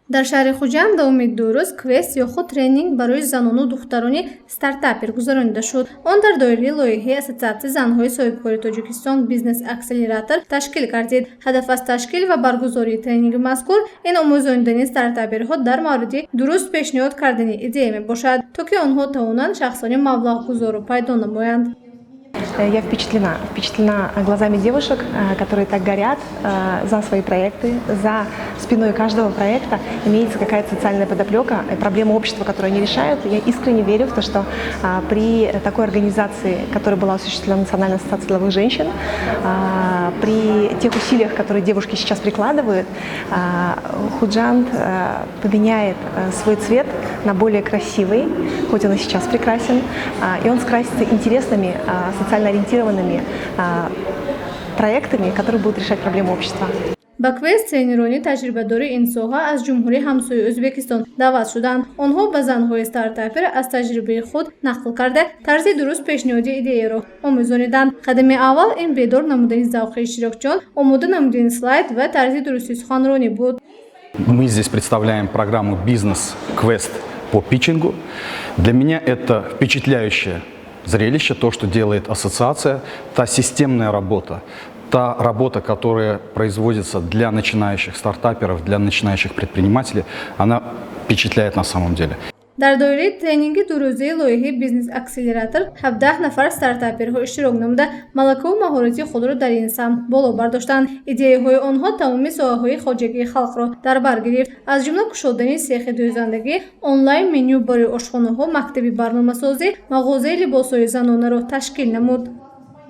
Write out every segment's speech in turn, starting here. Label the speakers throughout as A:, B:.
A: дар шаҳри Хуҷанд давоми 2 рӯз квест ё худ тренинг барои занону духтарони стартапер гузаронида шуд. Он дар доираи лоиҳаи Ассотсиатсияи занҳои соҳибкори Тоҷикистон Бизнес Акселератор ташкил гардид. Ҳадаф аз ташкил ва баргузории тренинги мазкур ин омӯзонидани стартаперҳо дар мавриди дуруст пешниҳод кардани идея мебошад, то ки онҳо тавонанд шахсони маблағгузору пайдо намоянд.
B: Я впечатлена глазами девушек, которые так горят за свои проекты. За спиной каждого проекта имеется какая-то социальная подоплека, проблема общества, которую они решают. Я искренне верю в то, что при такой организации, которая была осуществлена Национальной ассоциацией деловых женщин, при тех усилиях, которые девушки сейчас прикладывают, Худжанд поменяет свой цвет на более красивый, хоть он и сейчас прекрасен, и он скрасится интересными, социально ориентированными проектами, которые будут решать проблемы общества.
A: ба квест тренерони таҷрибадори ин соҳа аз ҷумҳурии ҳамсояи Ӯзбекистон даъват шуданд. Онҳо ба занҳои стартапер аз таҷрибаи худ нақл карда тарзи дуруст пешниҳоди идеяро омӯзониданд. Қадами аввал ин бедор намудани завқи иштирокчиён, омода намудани слайд ва тарзи дурусти суханронӣ буд.
C: Мы здесь представляем программу «Бизнес-квест» по питчингу. Для меня это впечатляющее зрелище, то, что делает ассоциация, та системная работа, та работа, которая производится для начинающих стартаперов, для начинающих предпринимателей, она впечатляет на самом деле.
A: дар доираи тренинги дурӯзаи лоиҳаи Бизнес Акселератор 17 нафар стартаперҳо иштирок намуда малакаву маҳорати худро дар ин самт боло бардоштанд. Идеяҳои онҳо тамоми соҳаҳои хоҷагии халқро дар бар гирифт, аз ҷумла кушодани сехи дӯзандагӣ, онлайн меню барои ошхонаҳо, мактаби барномасозӣ, мағозаи либосҳои занонаро ташкил намуд.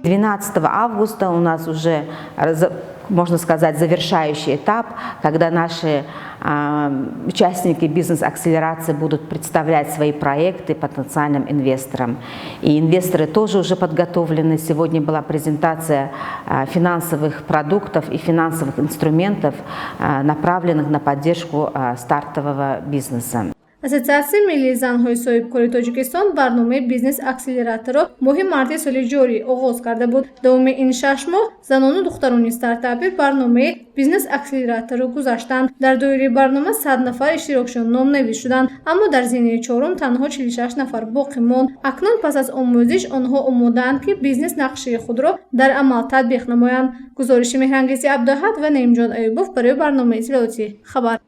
D: 12 августа у нас уже, можно сказать, завершающий этап, когда наши участники бизнес-акселерации будут представлять свои проекты потенциальным инвесторам. И инвесторы тоже уже подготовлены. Сегодня была презентация финансовых продуктов и финансовых инструментов, направленных на поддержку стартового бизнеса.
A: Ассотсиатсияи миллии занҳои соҳибкори Тоҷикистон барномаи Бизнес Акселераторро моҳи марти соли ҷорӣ оғоз карда буд. Давоми ин 6 моҳ занону духтарони стартапер барномаи Бизнес Акселераторро гузаштанд. Дар доираи барнома 100 нафар иштирокчиён номнавис шуданд, аммо дар зинаи чорум танҳо 46 нафар боқӣ монд. Акнун пас аз омӯзиш онҳо омодаанд ки бизнес нақшаи худро дар амал татбиқ намоянд. Гузориши Меҳрангизи Абдуаҳад ва Наимҷон Аюбов барои барномаи иттилоотӣ Хабар.